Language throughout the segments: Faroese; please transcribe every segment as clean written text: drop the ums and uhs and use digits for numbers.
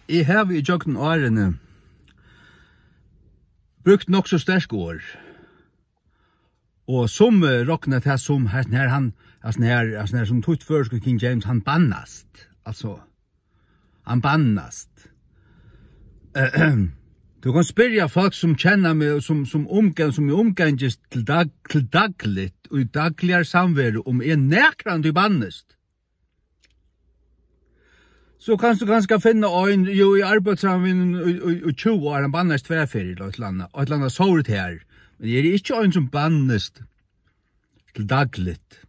Jeg har i jøkken årene brukt nok så sterk år. Og som rocknet her som her han, her som tog først King James, han bannast. Altså, han bannast. Du kan spyrja folk som kjenner meg, som omganges til dagligt, og i dagligere samverd, om nekrande bannast. Så kan du ganske finne en, jo i arbeidsrammen i 20 år, han bannast tverrferie, og et eller annet såret her. Men det ikke en som bannast til dagligt.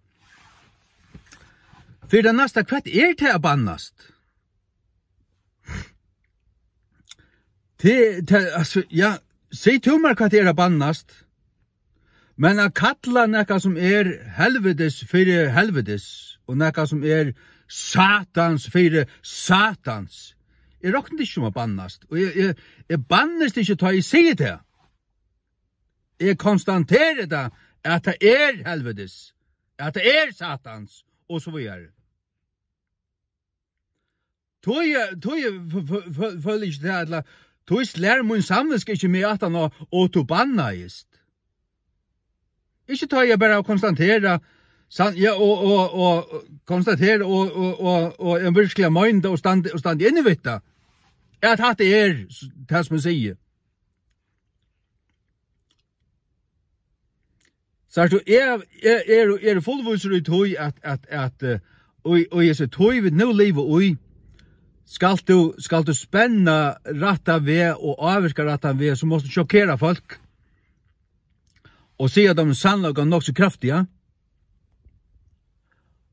For det neste, hva til å bannast? Altså, ja, sier du meg hva å bannast, men å kalla nekka som helvedes fyrir helvedes, og nekka som satans fyrir satans, jeg råkner ikke om å bannast, og jeg bannast ikke til å si det. Jeg konstaterer det, at det helvedes, at det satans, og så videre. Tog jeg føler ikke det, eller tog jeg lærer min samviske ikke med at han og to banna just. Ikke tar jeg bare å konstatere, ja, og konstatere, og en virkelig møgnde og stand innevitta, at det det som jeg sier. Så du fullviser i tog at og jeg sier tog vi nå livet ui, skal du spenne ratta ved og avvirka ratta ved, så måste du sjokkera folk og si at de sannlager nok så kraftiga.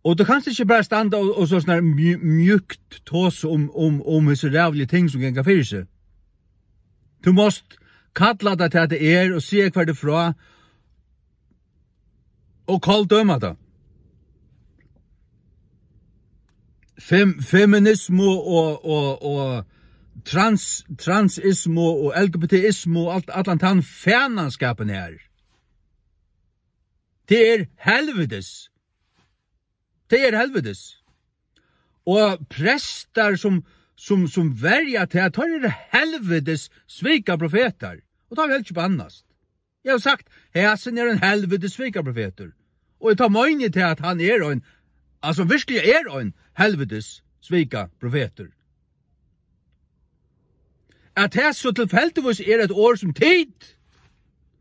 Og du kan ikke bare standa og så sånn mjukt tås om hese rævlige ting som gengar fyrir seg. Du måste kalla det til at det og se hver det fra, og kall døma det. Feminismo og transismo og LGBTismo og alt den fænanskapen her. Det helvedes. Det helvedes. Og prester som verja til at det helvedes svika profeter. Og det har vi helt ikke bannast. Jeg har sagt, hæsen en helvedes svika profeter. Og jeg tar møgnig til at han en, altså virkelig en helvedes svika profeter. At det så tilfeldigvis et år som tid,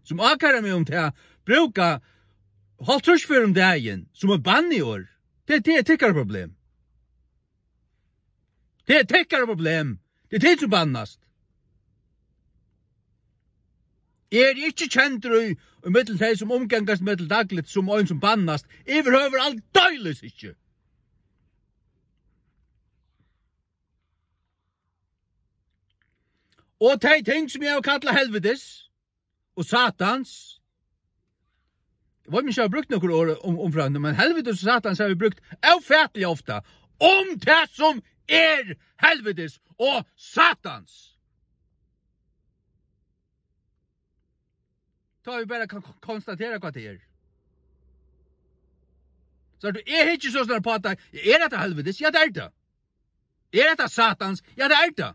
som akkurat meg om til å bruke halvtrusfyr om dagen, som bann i år, det er tikkere problem. Det er tikkere problem. Det er tid som bannast. Jeg ikke kjent i mittel de som omgangast mittel dagligt som en som bannast, overhøver alt døyles ikke. Og de ting som jeg har kallet helvedes, og satans, jeg vet ikke om jeg har brukt noen år omfrande, men helvedes og satans har vi brukt avfætlig ofta, om det som helvedes og satans. Så vi bare kan konstatere hva det Så du ikke så snart på at dette helvedes? Ja, det det. Dette satans? Ja, det det.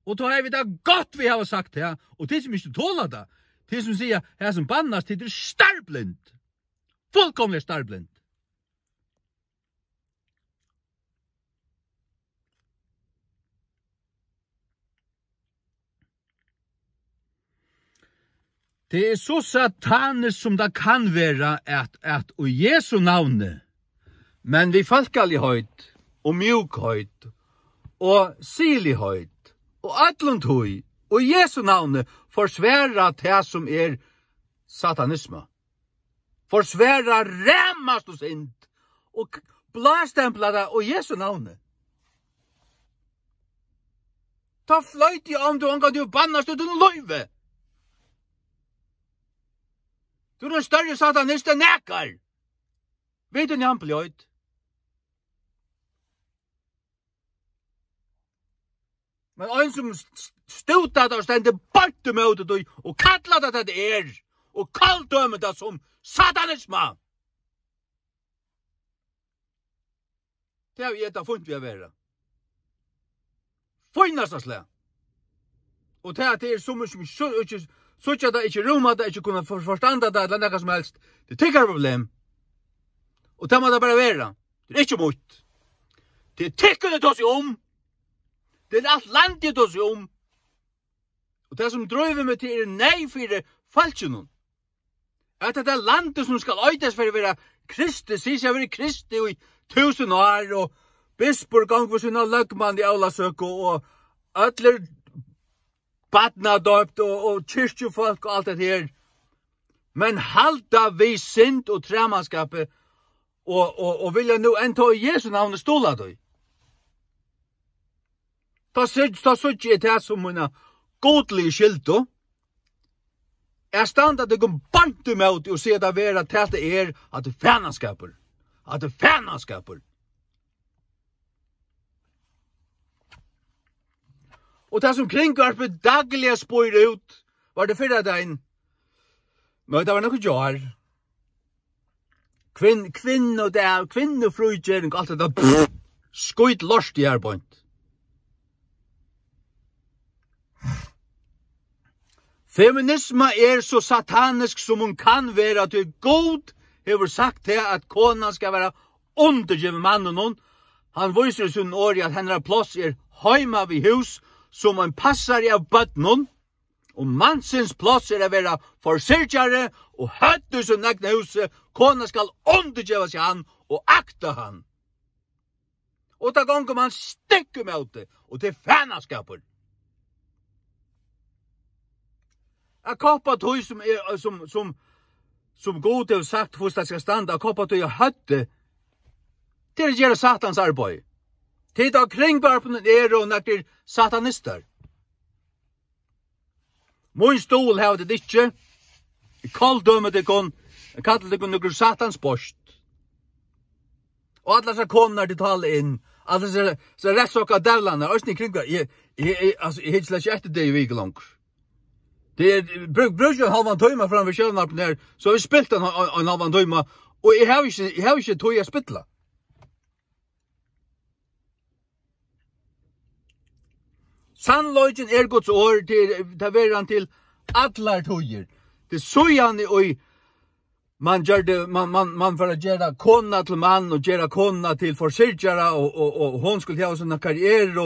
Og då har vi det godt vi har sagt her, og det som ikke tåler det, det som sier, her som bannas, det starblind. Fullkomlig starblind. Det så satanisk som det kan være at og Jesu navne, men vi falkalighet og mjukhøyt og silighet og atlundhøy og Jesu navne forsværa det som satanisme. Forsværa ræmast og sint og blastempla det og Jesu navne. Ta fløyt i om du angår du bannast ut en løyve. Du er en større satanist enn nekar. Vet du njampeløyt? Men en som stutat og stendte bort med det og kallat at det og kalldømmet det som satanisme. Det har vi etter funnet vi å være. finnaste slag. Og det som så att det inte rumma det inte kunna förstå det eller något som helst. Det tycker problem. Och det måste bara vara. Det är inte mot. Det tycker det oss om. Det är allt landet oss om. Och det som driver mig till nej för det falschen. Att det är landet som ska öjtas för att vara Kristus, sägs jag vara Kristus i 1000 år och bispor gång för sina lögman i Aulasök och ödler badnadöpt och kyrkjefolk och allt det här. Men halta vi synd och trämanskapet och vilja nu ändå i Jesu navn stola dig. Ta sådant är det som mina godliga skyldo. Jag stannar det går bant emot och ser det vara att det är att det färnaskaper. Att det färnaskaper. Och det som kringgarpet dagliga spår ut var det förra dagen. Men det var något jar. Kvinnofrugering och allt det där. Skojt lost i arbeid. Feminisma så satanisk som hon kan vara till god. Hever sagt det att konan ska vara undergiven mannen hon. Han visar i sin år att hennes plats hemma vid hus som en passar av bötnen. Och mansens plats att vara försörjare och hötter som nägna huset. Konan ska undergiva sig han och akta han. Och då gånger man sticker med det. Och det är färnaskaper. Jag koppar tog som god har sagt hur det ska standa. Jag koppar tog jag hötte. Det är göra satans arbete. Tid av kringbarpen och när satanister. Min stol har det inte. Kalldömet det kon. Jag kallar det några satans bost. Och alla så konar det tala in. Alla så rättsaka dävlarna. Östning kringbar. Jag hittar inte det i vigelång. Det brukar halvan timme fram vid kjölnarpen här. Så har vi spilt en halvan timme. Och jag har inte tog jag spittla. Sannløgjen Guds år til veran til allar tøyer. Det søjan og man gör det man för att göra konna till man och göra konna till försörjare och hon skulle ha såna karriär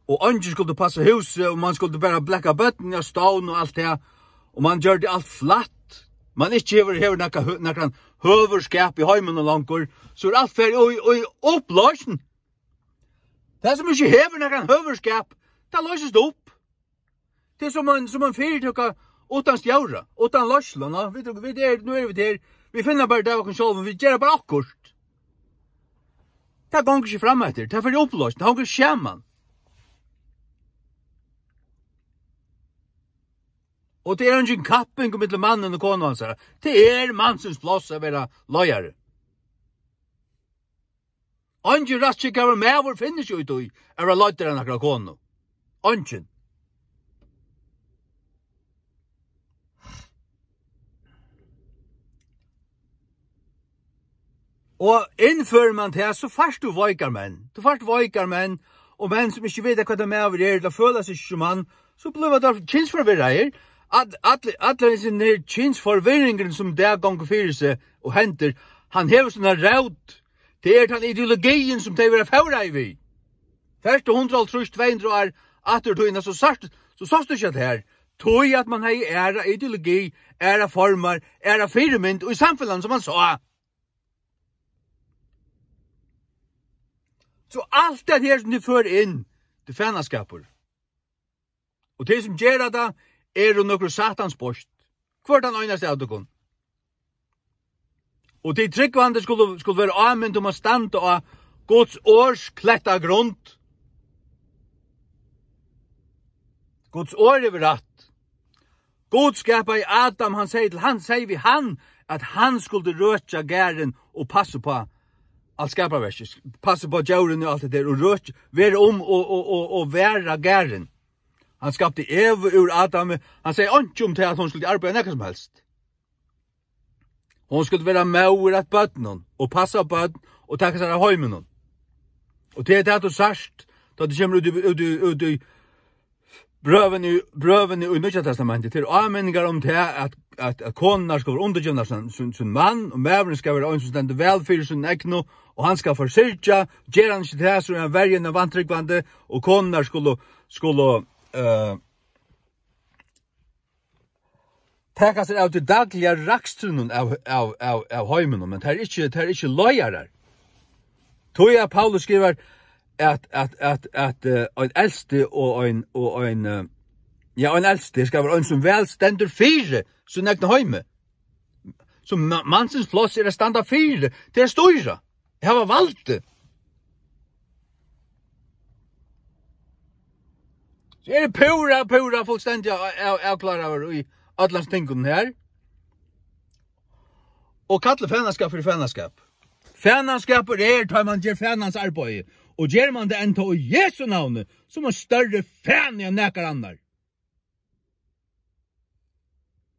och andra skulle passa huset och man skulle bara bläcka bötten och stån och allt det. Och man gör det allt flatt. Man inte över några höverskap i hemmen och långkor. Så är allt för och upplösen. Det som inte häver några höverskap, det löses det upp. Det är som en fyrtøkka utan stjåra, utan løslån. Nu är vi där. Vi finner bara det vi själva, vi gör bara akkurat. Det går inte fram efter, det är för upplöst, det har inte skärman. Och det är en kapping med mannen och konan. Det är mansens plats att vara lojare. Ingen rastkikare med vår finnes ju ut i är att lojare än akkurat konan. Ingen. Og innfører man det, så først du veikar menn. Du først veikar menn, og menn som ikke vet hva det med over er, da føler seg ikke som han, så blir det kjensforvirret her. Alle denne kjensforvirringen som det ganger fyrir seg og henter, han hever sånne råd. Det er den ideologien som det vil være vi. Først 100-200 år atter tøyna, så sørst du ikke det her. Tøy at man har æra ideologi, æra former, æra firmynd, og i samfunnet som man sa. Så allt det här som du för in till fännaskaper. Och det som gör det är några satans post. Kvart den einaste av det. Och det tryggvande skulle vara använt om att stanna av Guds års klätta grund. Guds år är rätt. Gud skapar i Adam, han säger vid han att han skulle rötja gären och passa på allt skaparverket, passa på djauren och allt det där, och röt, vara och vara gären. Han skapade Eva ur Adam, han säger inte om till att hon skulle arbeta något som helst. Hon skulle vara med ur att bötnen, och passa på bötnen, och tacka sig av höjmen. Och det är det att du särst, då det kommer ut i bröven i Nya testamentet till anmänningar om det att konar ska vara undergivna sin man och mävren ska vara en som ständer väl för sin ägno och han ska försörja, ger han inte det så är han värjen av vantryggvande och konar skulle täcka sig av det dagliga rakstrunnen av heimen, men det är inte lojarar. Tog jag Paulus skriver att en äldste och en äldste ska vara en som väl ständer fyra sin egna heime. Så mansens plats är att standa fyra, det är stora. Jag har valt det. Så är det pura fullständigt avklarad i Adlans tingun här. Och kalla fännaskap för fännaskap. Fännaskap är tar man ger fännans arbete. Och ger man det ända i Jesu navn som man större fän än näkar annar.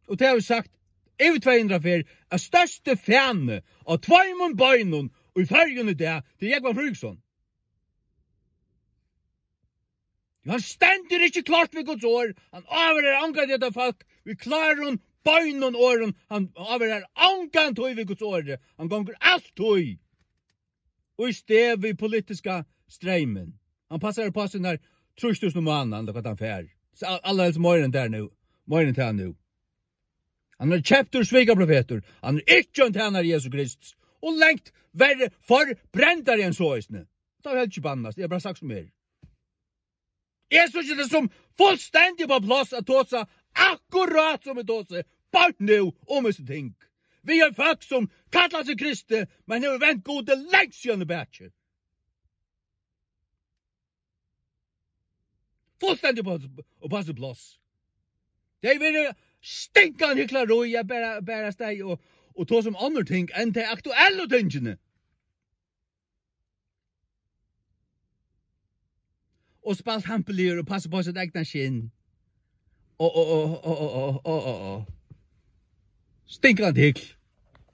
Och det har vi sagt, över 200 för är störste fän av tvåimon böjnon och i färgen i det till Jekvan Fryksson. Han ständer inte klart vid Guds år. Han avrar ankan detta folk. Vi klarar hon böjnon åren. Han avrar ankan tog vid Guds år. Han gånger allt tog. Och i sted vid politiska strejmen. Han passar på sin där trustus om annan då han fär. Så alla helst morgon där nu. Morgon till han nu. Han har köpt ur svika profeter. Han har inte en tjänar Jesus Kristus. Och längt värre förbrändare än så istället. Det har helt inte bannast. Det är bara sagt som er. Jag synes det som fullständigt på plats att tåsa akkurat som ett tåse. Bara nu om ett ting. Vi är folk som kallar sig kristna, men nu är vänt gode längst sedan i bättre. Fullständigt på plats. Det är väl stinkande hycklaroi jag bära steg och ta som andra ting än de aktuella tingene. Och spalt hampelier och passa på sitt egna skinn. Stinkande hyckl.